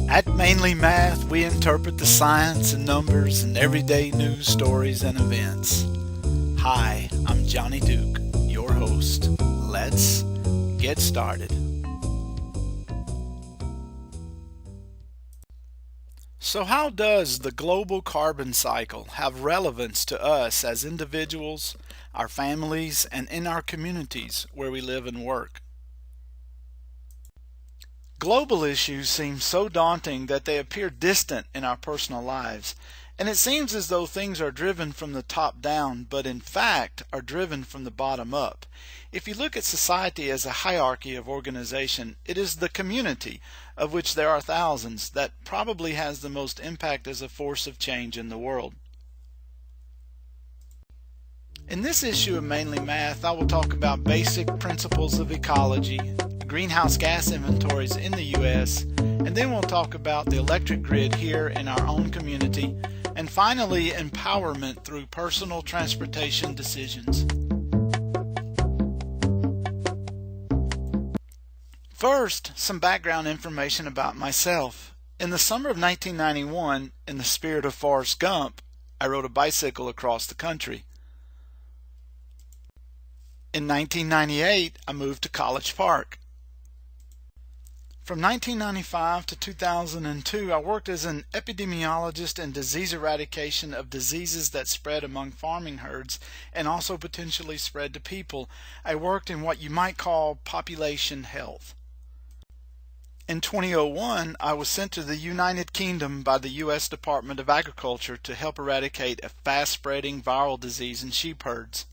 At Mainly Math, we interpret the science and numbers and everyday news stories and events. Hi, I'm Johnny Duke, your host. Let's get started. So how does the global carbon cycle have relevance to us as individuals, our families, and in our communities where we live and work? Global issues seem so daunting that they appear distant in our personal lives, and it seems as though things are driven from the top down, but in fact are driven from the bottom up. If you look at society as a hierarchy of organization, it is the community, of which there are thousands, that probably has the most impact as a force of change in the world. In this issue of Mainly Math, I will talk about basic principles of ecology, greenhouse gas inventories in the U.S., and then we'll talk about the electric grid here in our own community, and finally empowerment through personal transportation decisions. First, some background information about myself. In the summer of 1991, in the spirit of Forrest Gump, I rode a bicycle across the country. In 1998, I moved to College Park. From 1995 to 2002, I worked as an epidemiologist in disease eradication of diseases that spread among farming herds and also potentially spread to people. I worked in what you might call population health. In 2001, I was sent to the United Kingdom by the U.S. Department of Agriculture to help eradicate a fast-spreading viral disease in sheep herds.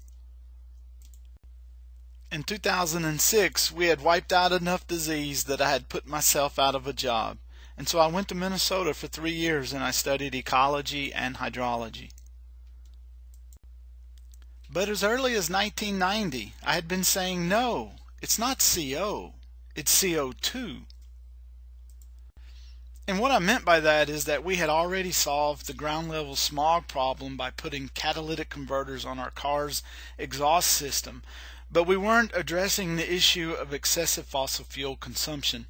In 2006, we had wiped out enough disease that I had put myself out of a job, and so I went to Minnesota for 3 years and I studied ecology and hydrology. But as early as 1990, I had been saying, no, it's not CO, it's CO2. And what I meant by that is that we had already solved the ground level smog problem by putting catalytic converters on our car's exhaust system, but we weren't addressing the issue of excessive fossil fuel consumption.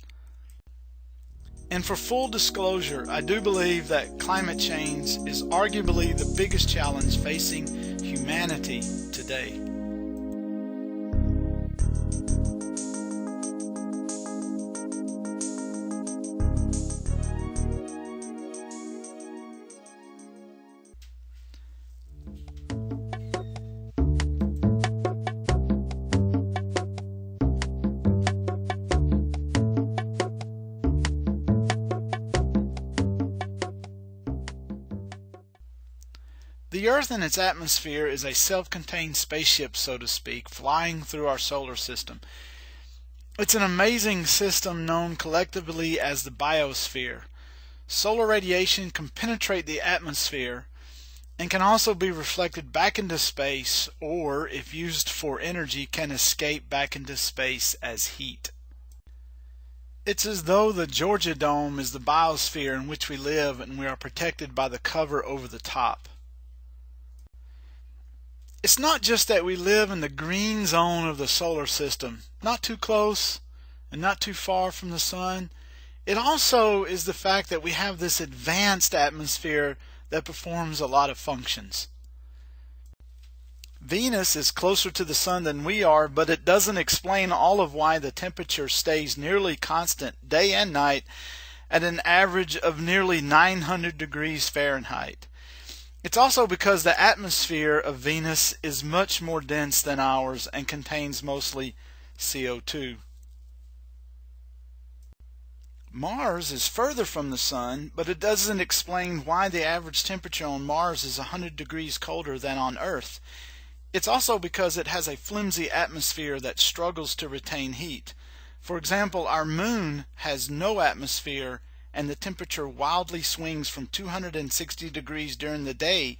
And for full disclosure, I do believe that climate change is arguably the biggest challenge facing humanity today. The Earth and its atmosphere is a self-contained spaceship, so to speak, flying through our solar system. It's an amazing system known collectively as the biosphere. Solar radiation can penetrate the atmosphere and can also be reflected back into space, or, if used for energy, can escape back into space as heat. It's as though the Georgia Dome is the biosphere in which we live and we are protected by the cover over the top. It's not just that we live in the green zone of the solar system, not too close and not too far from the sun. It also is the fact that we have this advanced atmosphere that performs a lot of functions. Venus is closer to the sun than we are, but it doesn't explain all of why the temperature stays nearly constant day and night at an average of nearly 900 degrees Fahrenheit. It's also because the atmosphere of Venus is much more dense than ours and contains mostly CO2. Mars is further from the sun, but it doesn't explain why the average temperature on Mars is 100 degrees colder than on Earth. It's also because it has a flimsy atmosphere that struggles to retain heat. For example, our moon has no atmosphere, and the temperature wildly swings from 260 degrees during the day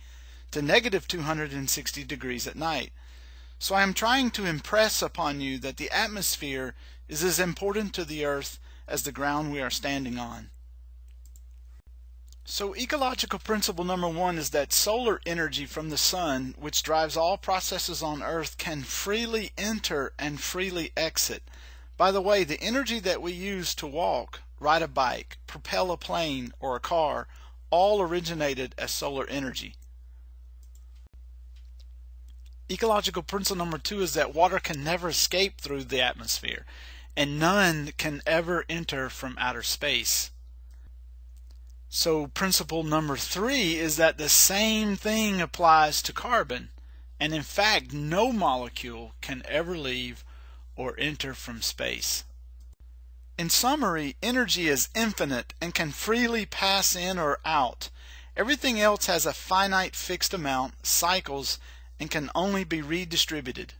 to negative 260 degrees at night. So I am trying to impress upon you that the atmosphere is as important to the Earth as the ground we are standing on. So ecological principle number 1 is that solar energy from the sun, which drives all processes on Earth, can freely enter and freely exit. By the way, the energy that we use to walk ride a bike, propel a plane or a car, all originated as solar energy. Ecological principle number 2 is that water can never escape through the atmosphere, and none can ever enter from outer space. So principle number 3 is that the same thing applies to carbon, and in fact no molecule can ever leave or enter from space. In summary, energy is infinite and can freely pass in or out. Everything else has a finite fixed amount, cycles, and can only be redistributed.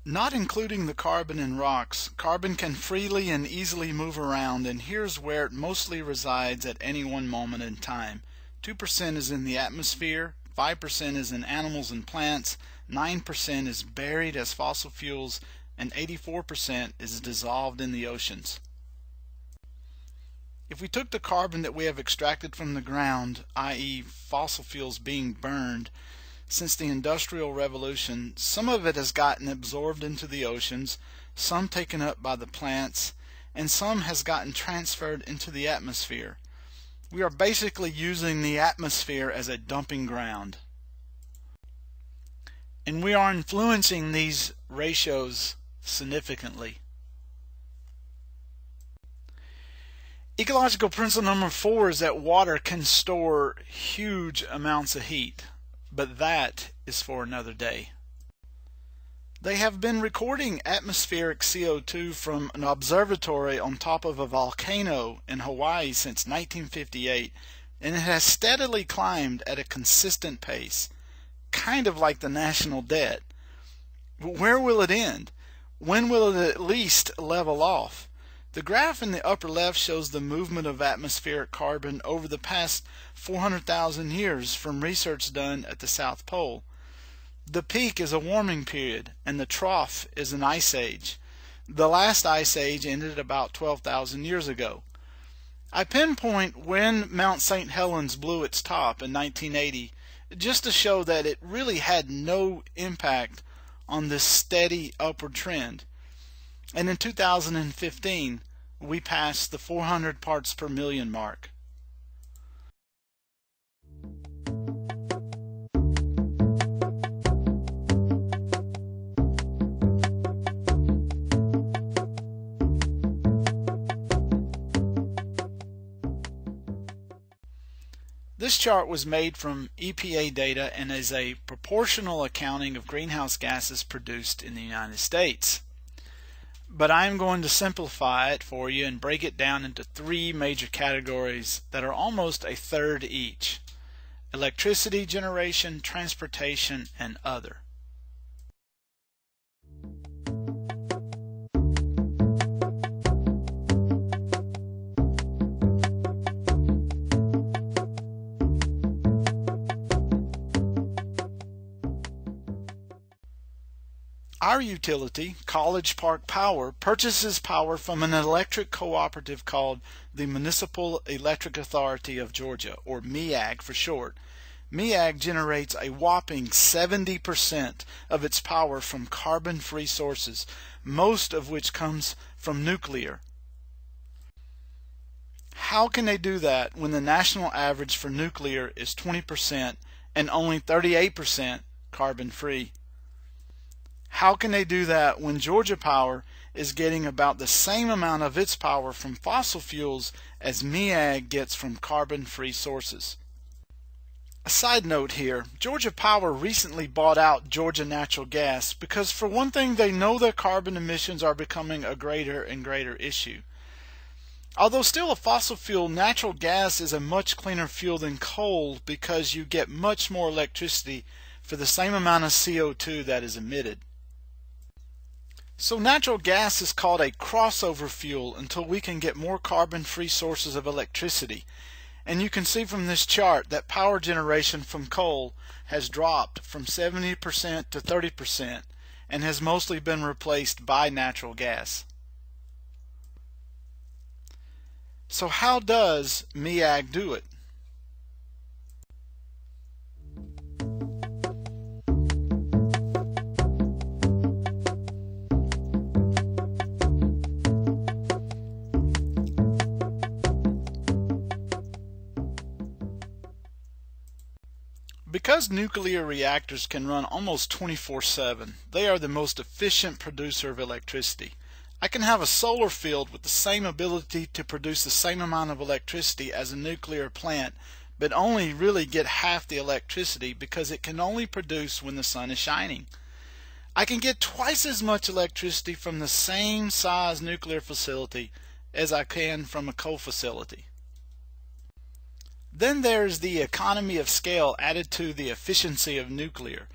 Not including the carbon in rocks, carbon can freely and easily move around, and here's where it mostly resides at any one moment in time. 2% is in the atmosphere, 5% is in animals and plants, 9% is buried as fossil fuels, and 84% is dissolved in the oceans. If we took the carbon that we have extracted from the ground, i.e. fossil fuels being burned, since the Industrial Revolution, some of it has gotten absorbed into the oceans, some taken up by the plants, and some has gotten transferred into the atmosphere. We are basically using the atmosphere as a dumping ground. And we are influencing these ratios significantly. Ecological principle number 4 is that water can store huge amounts of heat. But that is for another day. They have been recording atmospheric CO2 from an observatory on top of a volcano in Hawaii since 1958, and it has steadily climbed at a consistent pace, kind of like the national debt. But where will it end? When will it at least level off? The graph in the upper left shows the movement of atmospheric carbon over the past 400,000 years from research done at the South Pole. The peak is a warming period, and the trough is an ice age. The last ice age ended about 12,000 years ago. I pinpoint when Mount St. Helens blew its top in 1980, just to show that it really had no impact on this steady upward trend. And in 2015, we passed the 400 parts per million mark. This chart was made from EPA data and is a proportional accounting of greenhouse gases produced in the United States. But I am going to simplify it for you and break it down into 3 major categories that are almost a third each: electricity generation, transportation, and other. Our utility, College Park Power, purchases power from an electric cooperative called the Municipal Electric Authority of Georgia, or MEAG for short. MEAG generates a whopping 70% of its power from carbon-free sources, most of which comes from nuclear. How can they do that when the national average for nuclear is 20% and only 38% carbon-free? How can they do that when Georgia Power is getting about the same amount of its power from fossil fuels as MEAG gets from carbon-free sources? A side note here, Georgia Power recently bought out Georgia Natural Gas because, for one thing, they know that carbon emissions are becoming a greater and greater issue. Although still a fossil fuel, natural gas is a much cleaner fuel than coal because you get much more electricity for the same amount of CO2 that is emitted. So natural gas is called a crossover fuel until we can get more carbon-free sources of electricity. And you can see from this chart that power generation from coal has dropped from 70% to 30% and has mostly been replaced by natural gas. So how does MEAG do it? Because nuclear reactors can run almost 24/7, they are the most efficient producer of electricity. I can have a solar field with the same ability to produce the same amount of electricity as a nuclear plant, but only really get half the electricity because it can only produce when the sun is shining. I can get twice as much electricity from the same size nuclear facility as I can from a coal facility. Then there's the economy of scale added to the efficiency of nuclear.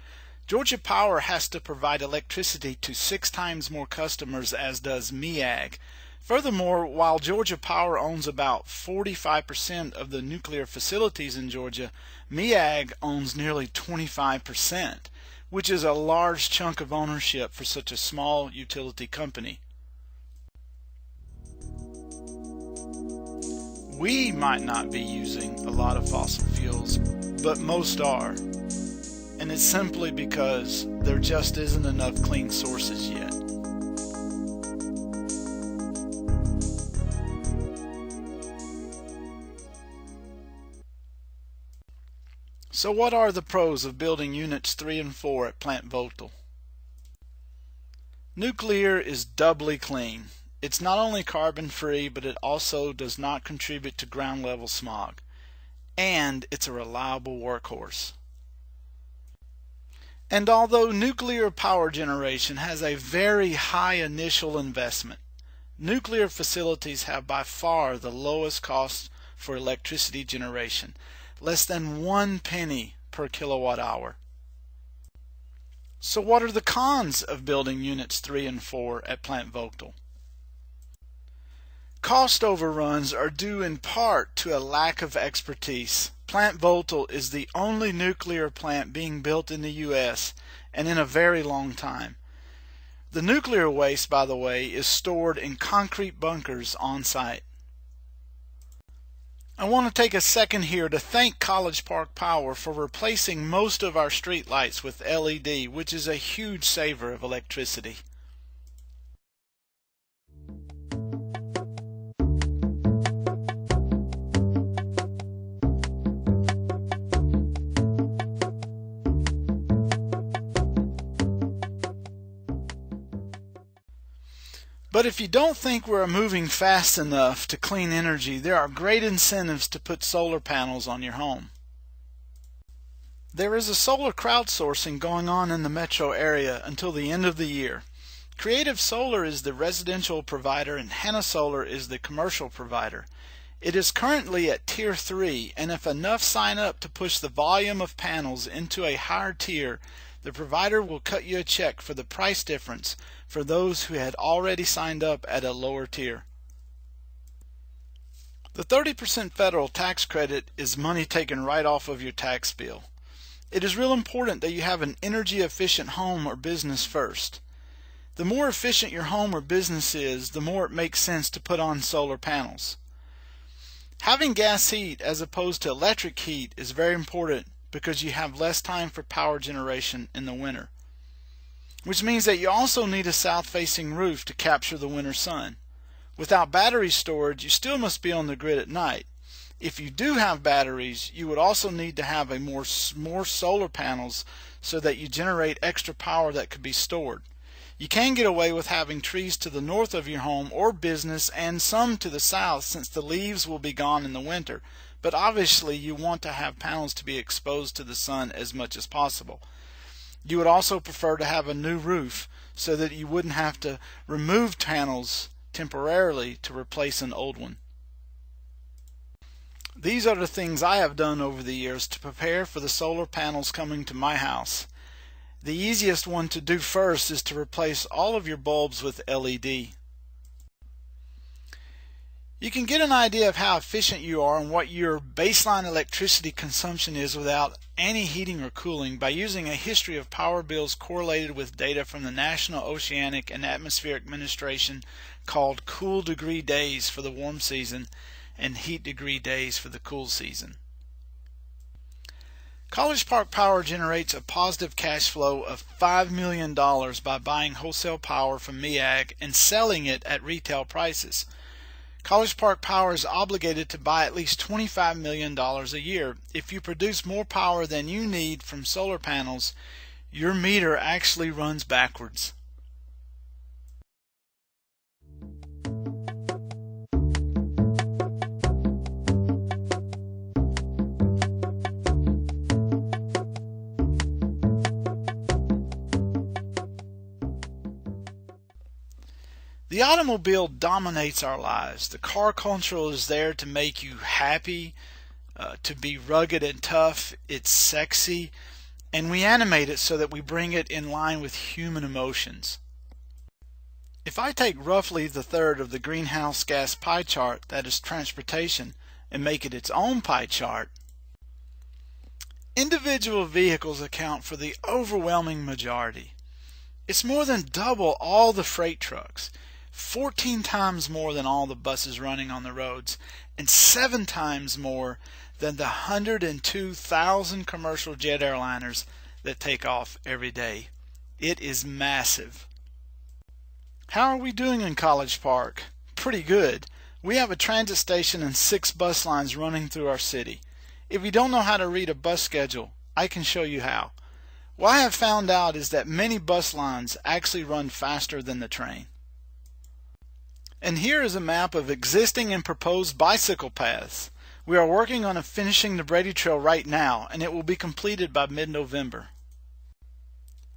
Georgia Power has to provide electricity to 6 times more customers as does MEAG. Furthermore, while Georgia Power owns about 45% of the nuclear facilities in Georgia, MEAG owns nearly 25%, which is a large chunk of ownership for such a small utility company. We might not be using a lot of fossil fuels, but most are. And it's simply because there just isn't enough clean sources yet. So what are the pros of building units 3 and 4 at Plant Vogtle? Nuclear is doubly clean. It's not only carbon free, but it also does not contribute to ground level smog. And it's a reliable workhorse. And although nuclear power generation has a very high initial investment, nuclear facilities have by far the lowest cost for electricity generation, less than 1 penny per kilowatt hour. So what are the cons of building units 3 and 4 at Plant Vogtle? Cost overruns are due in part to a lack of expertise. Plant Vogtle is the only nuclear plant being built in the U.S. and in a very long time. The nuclear waste, by the way, is stored in concrete bunkers on site. I want to take a second here to thank College Park Power for replacing most of our street lights with LED, which is a huge saver of electricity. But if you don't think we're moving fast enough to clean energy, there are great incentives to put solar panels on your home. There is a solar crowdsourcing going on in the metro area until the end of the year. Creative Solar is the residential provider and Hannah Solar is the commercial provider. It is currently at Tier 3, and if enough sign up to push the volume of panels into a higher tier, the provider will cut you a check for the price difference for those who had already signed up at a lower tier. The 30% federal tax credit is money taken right off of your tax bill. It is real important that you have an energy efficient home or business first. The more efficient your home or business is, the more it makes sense to put on solar panels. Having gas heat as opposed to electric heat is very important because you have less time for power generation in the winter. Which means that you also need a south-facing roof to capture the winter sun. Without battery storage, you still must be on the grid at night. If you do have batteries, you would also need to have more solar panels so that you generate extra power that could be stored. You can get away with having trees to the north of your home or business and some to the south since the leaves will be gone in the winter, but obviously you want to have panels to be exposed to the sun as much as possible. You would also prefer to have a new roof so that you wouldn't have to remove panels temporarily to replace an old one. These are the things I have done over the years to prepare for the solar panels coming to my house. The easiest one to do first is to replace all of your bulbs with LED. You can get an idea of how efficient you are and what your baseline electricity consumption is without any heating or cooling by using a history of power bills correlated with data from the National Oceanic and Atmospheric Administration called cool degree days for the warm season and heat degree days for the cool season. College Park Power generates a positive cash flow of $5 million by buying wholesale power from MEAG and selling it at retail prices. College Park Power is obligated to buy at least $25 million a year. If you produce more power than you need from solar panels, your meter actually runs backwards. The automobile dominates our lives. The car culture is there to make you happy, to be rugged and tough. It's sexy, and we animate it so that we bring it in line with human emotions. If I take roughly the third of the greenhouse gas pie chart, that is transportation, and make it its own pie chart, individual vehicles account for the overwhelming majority. It's more than double all the freight trucks, 14 times more than all the buses running on the roads, and 7 times more than the 102,000 commercial jet airliners that take off every day. It is massive. How are we doing in College Park? Pretty good. We have a transit station and 6 bus lines running through our city. If you don't know how to read a bus schedule, I can show you how. What I have found out is that many bus lines actually run faster than the train. And here is a map of existing and proposed bicycle paths. We are working on finishing the Brady Trail right now, and it will be completed by mid-November.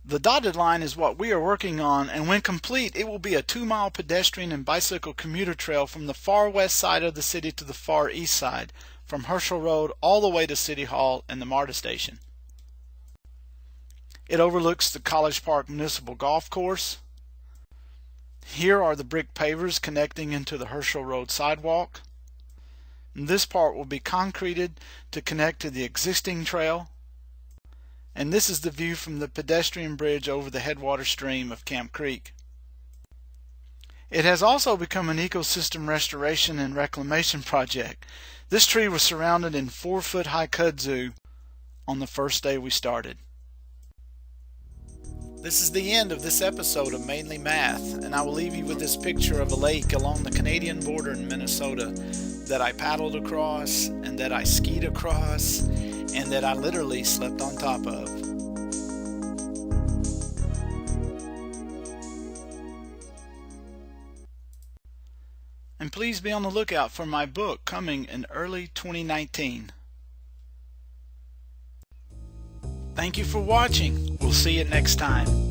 The dotted line is what we are working on, and when complete, it will be a 2-mile pedestrian and bicycle commuter trail from the far west side of the city to the far east side, from Herschel Road all the way to City Hall and the MARTA station. It overlooks the College Park Municipal Golf Course. Here are the brick pavers connecting into the Herschel Road sidewalk. And this part will be concreted to connect to the existing trail. And this is the view from the pedestrian bridge over the headwater stream of Camp Creek. It has also become an ecosystem restoration and reclamation project. This tree was surrounded in 4-foot-high kudzu on the first day we started. This is the end of this episode of Mainly Math, and I will leave you with this picture of a lake along the Canadian border in Minnesota that I paddled across, and that I skied across, and that I literally slept on top of. And please be on the lookout for my book coming in early 2019. Thank you for watching. We'll see you next time.